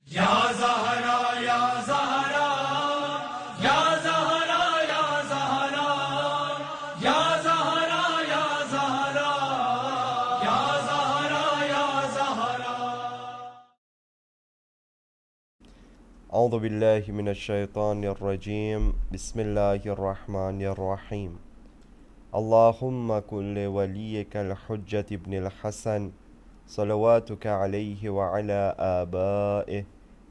Ya Zahra, Ya Zahra, Ya Zahra, Ya Zahra, Ya Zahra, Ya Zahra, Ya Zahra, Ya Zahra. أعوذ بالله من الشيطان الرجيم بسم الله الرحمن الرحيم اللهم كن لوليك الحجة ابن الحسن صلواتك عليه وعلى آبائه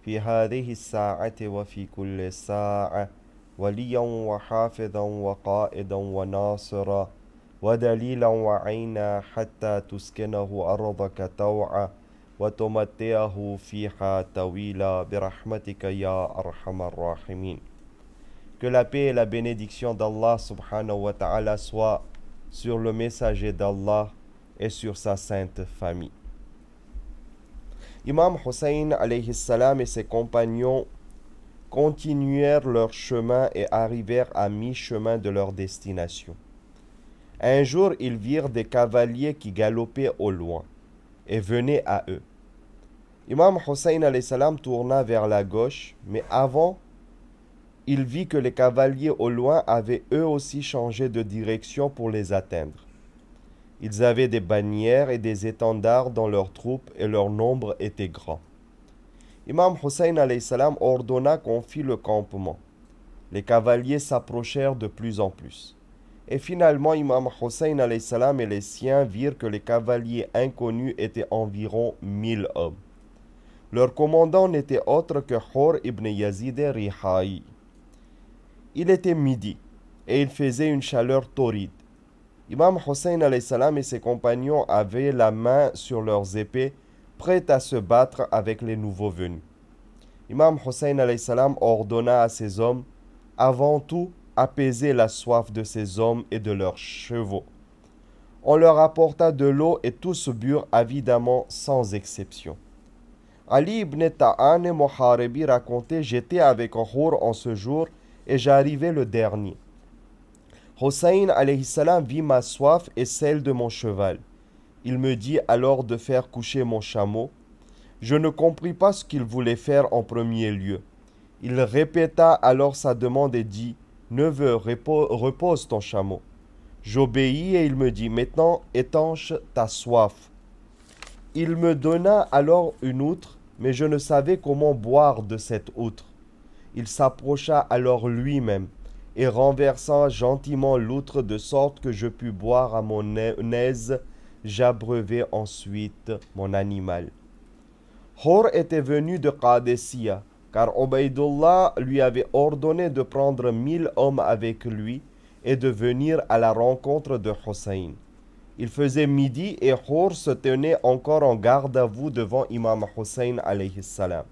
في هذه الساعة وفي كل ساعة وليا وحافظا وقائدا وناصرا ودليلا وعينا حتى تسكنه أرضك طوعا وتمتعه فيها طويلا برحمتك يا أرحم الراحمين. Que la paix et la bénédiction d'Allah subhanahu wa ta'ala soient sur le messager d'Allah et sur sa sainte famille. Imam Hussein alayhi salam et ses compagnons continuèrent leur chemin et arrivèrent à mi-chemin de leur destination. Un jour, ils virent des cavaliers qui galopaient au loin et venaient à eux. Imam Hussein alayhi salam tourna vers la gauche, mais avant, il vit que les cavaliers au loin avaient eux aussi changé de direction pour les atteindre. Ils avaient des bannières et des étendards dans leurs troupes et leur nombre était grand. Imam Hussein alayhi salam ordonna qu'on fît le campement. Les cavaliers s'approchèrent de plus en plus. Et finalement, Imam Hussein alayhi salam et les siens virent que les cavaliers inconnus étaient environ 1000 hommes. Leur commandant n'était autre que Hur ibn Yazid Rihaï. Il était midi et il faisait une chaleur torride. Imam Hussein alayhi salam et ses compagnons avaient la main sur leurs épées, prêts à se battre avec les nouveaux venus. Imam Hussein alayhi salam ordonna à ses hommes, avant tout, apaiser la soif de ces hommes et de leurs chevaux. On leur apporta de l'eau et tous burent avidement sans exception. Ali ibn Ta'an et Muharibi racontaient, j'étais avec Hur en ce jour et j'arrivais le dernier. Hussein alayhi salam vit ma soif et celle de mon cheval. Il me dit alors de faire coucher mon chameau. Je ne compris pas ce qu'il voulait faire en premier lieu. Il répéta alors sa demande et dit, neveu, repose ton chameau. J'obéis et il me dit, maintenant étanche ta soif. Il me donna alors une outre, mais je ne savais comment boire de cette outre. Il s'approcha alors lui-même et renversa gentiment l'outre de sorte que je pus boire à mon aise. J'abreuvai ensuite mon animal. Hur était venu de Qadessia, car Ubaydullah lui avait ordonné de prendre 1000 hommes avec lui et de venir à la rencontre de Hussein. Il faisait midi et Hur se tenait encore en garde à vous devant Imam Hussein alayhi salam.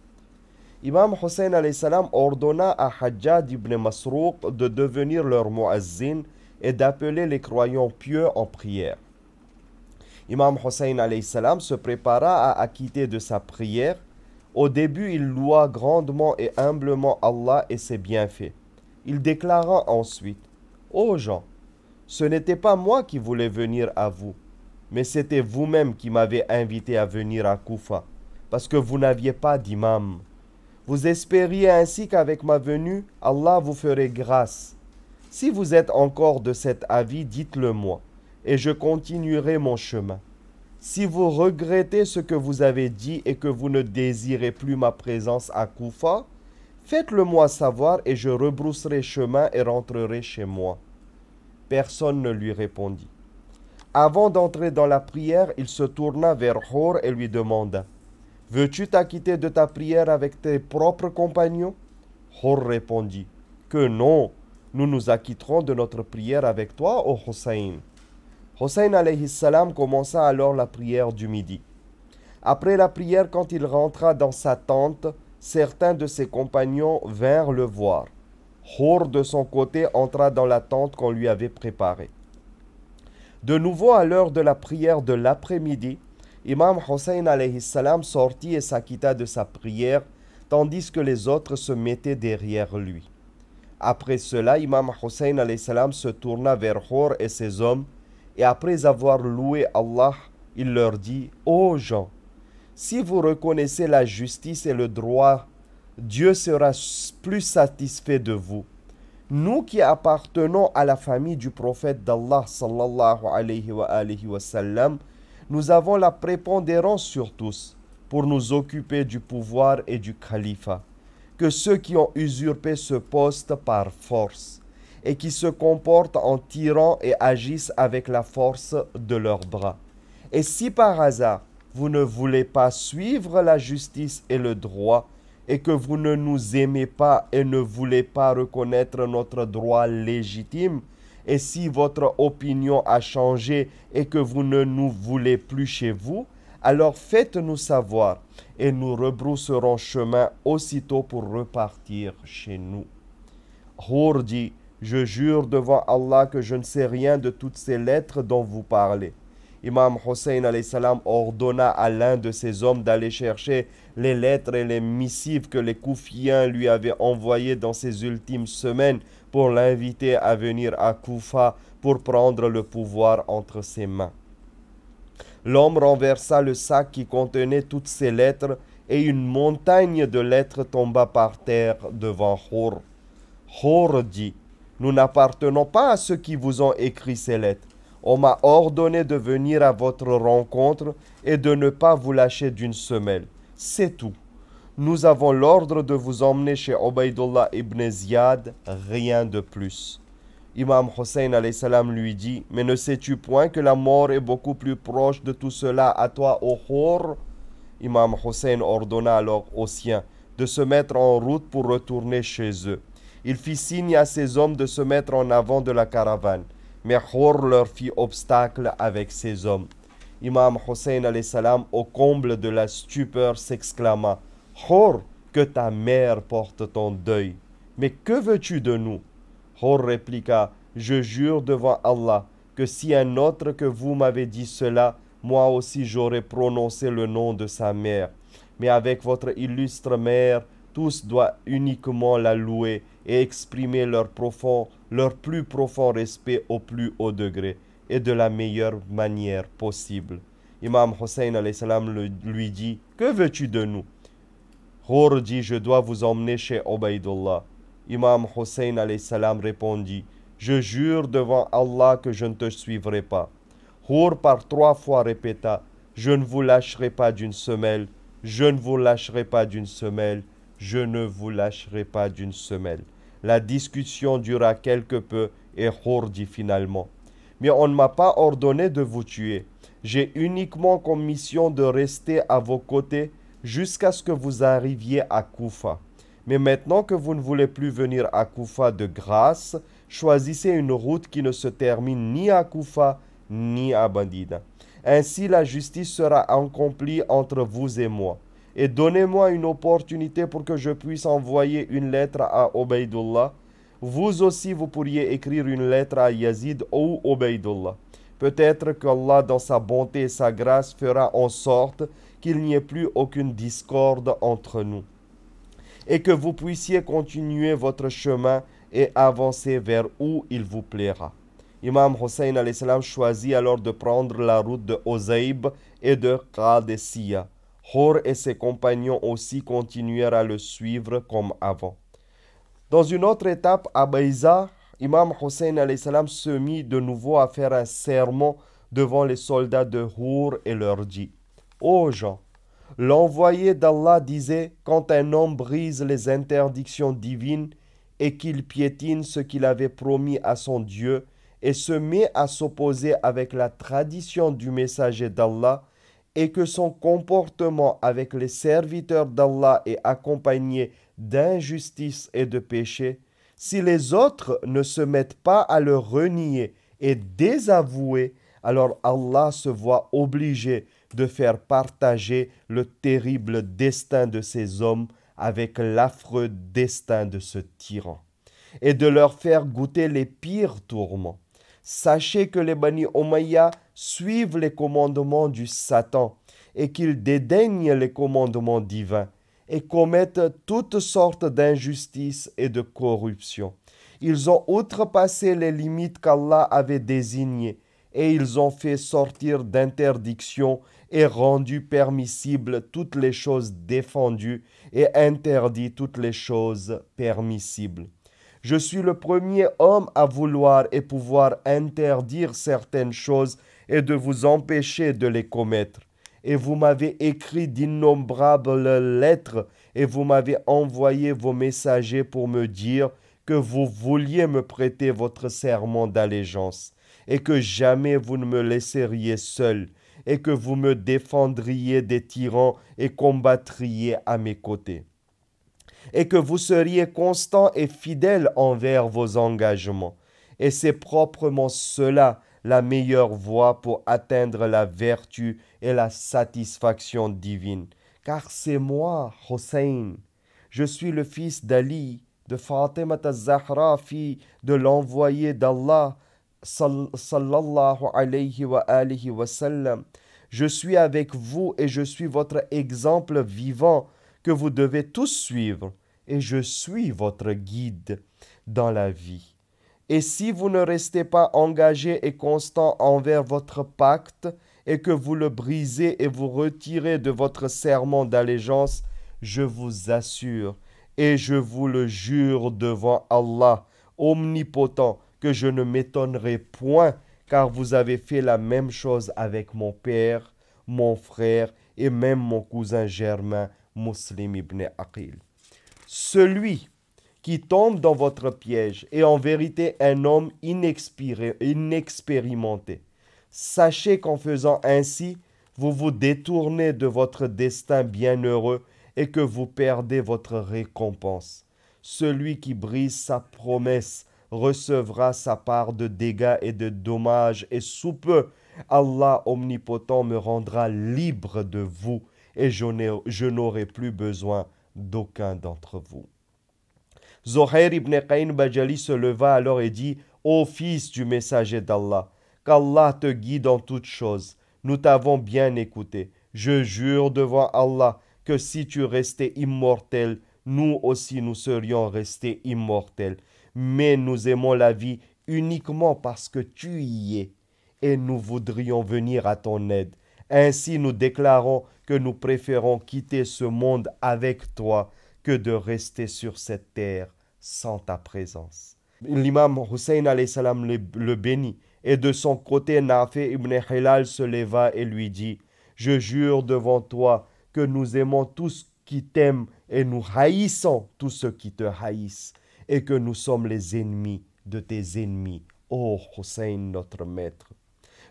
Imam Hussein alayhi salam ordonna à Hajjaj ibn Masrouq de devenir leur muazzin et d'appeler les croyants pieux en prière. Imam Hussein alayhi salam se prépara à acquitter de sa prière. Au début, il loua grandement et humblement Allah et ses bienfaits. Il déclara ensuite, ô gens, ce n'était pas moi qui voulais venir à vous, mais c'était vous-même qui m'avez invité à venir à Koufa, parce que vous n'aviez pas d'imam. Vous espériez ainsi qu'avec ma venue, Allah vous ferait grâce. Si vous êtes encore de cet avis, dites-le moi, et je continuerai mon chemin. Si vous regrettez ce que vous avez dit et que vous ne désirez plus ma présence à Koufa, faites-le moi savoir et je rebrousserai chemin et rentrerai chez moi. Personne ne lui répondit. Avant d'entrer dans la prière, il se tourna vers Hur et lui demanda, « Veux-tu t'acquitter de ta prière avec tes propres compagnons ?» Hur répondit, « Que non, nous nous acquitterons de notre prière avec toi, ô Hussein. » Hussein alayhi salam commença alors la prière du midi. Après la prière, quand il rentra dans sa tente, certains de ses compagnons vinrent le voir. Hur, de son côté, entra dans la tente qu'on lui avait préparée. De nouveau, à l'heure de la prière de l'après-midi, Imam Hussein alayhi salam sortit et s'acquitta de sa prière, tandis que les autres se mettaient derrière lui. Après cela, Imam Hussein alayhi salam se tourna vers Hur et ses hommes, et après avoir loué Allah, il leur dit, ô gens, Si vous reconnaissez la justice et le droit, Dieu sera plus satisfait de vous. Nous qui appartenons à la famille du prophète d'Allah sallallahu alayhi wa sallam, nous avons la prépondérance sur tous pour nous occuper du pouvoir et du califat, que ceux qui ont usurpé ce poste par force et qui se comportent en tyrans et agissent avec la force de leurs bras. Et si par hasard vous ne voulez pas suivre la justice et le droit, et que vous ne nous aimez pas et ne voulez pas reconnaître notre droit légitime, et si votre opinion a changé et que vous ne nous voulez plus chez vous, alors faites-nous savoir et nous rebrousserons chemin aussitôt pour repartir chez nous. Hur dit, je jure devant Allah que je ne sais rien de toutes ces lettres dont vous parlez. Imam Hussein alayhi salam ordonna à l'un de ses hommes d'aller chercher les lettres et les missives que les Koufiens lui avaient envoyées dans ces ultimes semaines pour l'inviter à venir à Koufa pour prendre le pouvoir entre ses mains. L'homme renversa le sac qui contenait toutes ces lettres et une montagne de lettres tomba par terre devant Hur. Hur dit, nous n'appartenons pas à ceux qui vous ont écrit ces lettres. On m'a ordonné de venir à votre rencontre et de ne pas vous lâcher d'une semelle. C'est tout. Nous avons l'ordre de vous emmener chez Ubaydullah ibn Ziyad, rien de plus. Imam Hussein alayhi salam lui dit, mais ne sais-tu point que la mort est beaucoup plus proche de tout cela à toi, ô Hur? Imam Hussein ordonna alors aux siens de se mettre en route pour retourner chez eux. Il fit signe à ses hommes de se mettre en avant de la caravane. Mais Hur leur fit obstacle avec ses hommes. Imam Hussein alayhi salam, au comble de la stupeur, s'exclama, « Hur, que ta mère porte ton deuil. Mais que veux-tu de nous ?» Hur répliqua, « Je jure devant Allah que si un autre que vous m'avez dit cela, moi aussi j'aurais prononcé le nom de sa mère. Mais avec votre illustre mère, tous doivent uniquement la louer et exprimer leur plus profond respect au plus haut degré et de la meilleure manière possible. » Imam Hussein alayhi salam lui dit, « Que veux-tu de nous ?» Hur dit, « Je dois vous emmener chez Ubaydullah. » Imam Hussein alayhi salam répondit, « Je jure devant Allah que je ne te suivrai pas. » Hur par 3 fois répéta, « Je ne vous lâcherai pas d'une semelle, je ne vous lâcherai pas d'une semelle, je ne vous lâcherai pas d'une semelle. » La discussion dura quelque peu et Hur dit finalement, « Mais on ne m'a pas ordonné de vous tuer. J'ai uniquement comme mission de rester à vos côtés jusqu'à ce que vous arriviez à Koufa. Mais maintenant que vous ne voulez plus venir à Koufa de grâce, choisissez une route qui ne se termine ni à Koufa ni à Madina. Ainsi la justice sera accomplie entre vous et moi. Et donnez-moi une opportunité pour que je puisse envoyer une lettre à Ubaydullah. Vous aussi, vous pourriez écrire une lettre à Yazid ou Ubaydullah. Peut-être qu'Allah, dans sa bonté et sa grâce, fera en sorte qu'il n'y ait plus aucune discorde entre nous. Et que vous puissiez continuer votre chemin et avancer vers où il vous plaira. » Imam Hussein alayhi salam choisit alors de prendre la route de Ozaïb et de Qadesiyah. Hur et ses compagnons aussi continuèrent à le suivre comme avant. Dans une autre étape, à Bayza, Imam Hussein alayhi salam se mit de nouveau à faire un sermon devant les soldats de Hur et leur dit, « Ô gens, l'envoyé d'Allah disait, quand un homme brise les interdictions divines et qu'il piétine ce qu'il avait promis à son Dieu et se met à s'opposer avec la tradition du messager d'Allah, et que son comportement avec les serviteurs d'Allah est accompagné d'injustice et de péché, si les autres ne se mettent pas à le renier et désavouer, alors Allah se voit obligé de faire partager le terrible destin de ces hommes avec l'affreux destin de ce tyran, et de leur faire goûter les pires tourments. Sachez que les Bani Umayya suivent les commandements du Satan et qu'ils dédaignent les commandements divins et commettent toutes sortes d'injustices et de corruption. Ils ont outrepassé les limites qu'Allah avait désignées et ils ont fait sortir d'interdictions et rendu permissible toutes les choses défendues et interdit toutes les choses permissibles. Je suis le premier homme à vouloir et pouvoir interdire certaines choses et de vous empêcher de les commettre. Et vous m'avez écrit d'innombrables lettres et vous m'avez envoyé vos messagers pour me dire que vous vouliez me prêter votre serment d'allégeance et que jamais vous ne me laisseriez seul et que vous me défendriez des tyrans et combattriez à mes côtés et que vous seriez constant et fidèle envers vos engagements. Et c'est proprement cela la meilleure voie pour atteindre la vertu et la satisfaction divine. Car c'est moi, Hossein. Je suis le fils d'Ali, de Fatima al-Zahra, fille de l'envoyé d'Allah, sallallahu alayhi wa alihi wa sallam. Je suis avec vous et je suis votre exemple vivant que vous devez tous suivre, et je suis votre guide dans la vie. Et si vous ne restez pas engagé et constant envers votre pacte, et que vous le brisez et vous retirez de votre serment d'allégeance, je vous assure, et je vous le jure devant Allah, omnipotent, que je ne m'étonnerai point, car vous avez fait la même chose avec mon père, mon frère, et même mon cousin germain, Muslim ibn Aqil. Celui qui tombe dans votre piège est en vérité un homme inexpérimenté. Sachez qu'en faisant ainsi, vous vous détournez de votre destin bienheureux et que vous perdez votre récompense. Celui qui brise sa promesse recevra sa part de dégâts et de dommages, et sous peu, Allah omnipotent me rendra libre de vous, et je n'aurai plus besoin d'aucun d'entre vous. Zohair ibn Qayn Bajali se leva alors et dit: Ô fils du messager d'Allah, qu'Allah te guide en toutes choses. Nous t'avons bien écouté. Je jure devant Allah que si tu restais immortel, nous aussi nous serions restés immortels. Mais nous aimons la vie uniquement parce que tu y es, et nous voudrions venir à ton aide. Ainsi nous déclarons que nous préférons quitter ce monde avec toi que de rester sur cette terre sans ta présence. L'imam Hussein alayhi salam le bénit, et de son côté Nafi ibn Hilal se leva et lui dit: Je jure devant toi que nous aimons tous qui t'aiment et nous haïssons tous ceux qui te haïssent, et que nous sommes les ennemis de tes ennemis, ô Hussein notre maître.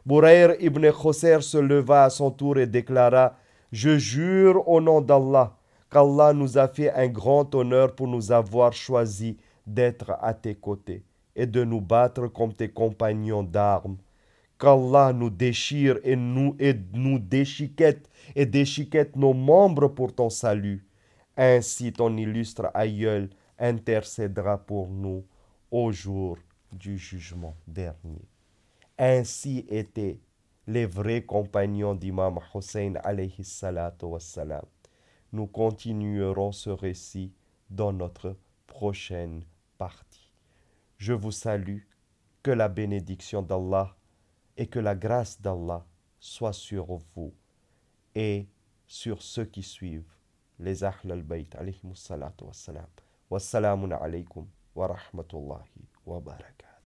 Bourair ibn Khosser se leva à son tour et déclara: Je jure au nom d'Allah qu'Allah nous a fait un grand honneur pour nous avoir choisi d'être à tes côtés et de nous battre comme tes compagnons d'armes. Qu'Allah nous déchire et nous déchiquette et déchiquette nos membres pour ton salut. Ainsi ton illustre aïeul intercédera pour nous au jour du jugement dernier. Ainsi étaient les vrais compagnons d'Imam Hussein alayhi salatu wassalam. Nous continuerons ce récit dans notre prochaine partie. Je vous salue, que la bénédiction d'Allah et que la grâce d'Allah soit sur vous et sur ceux qui suivent les Ahl al-Bayt alayhimus salatu wassalam. Wassalamun alaykum wa rahmatullahi wa barakatuh.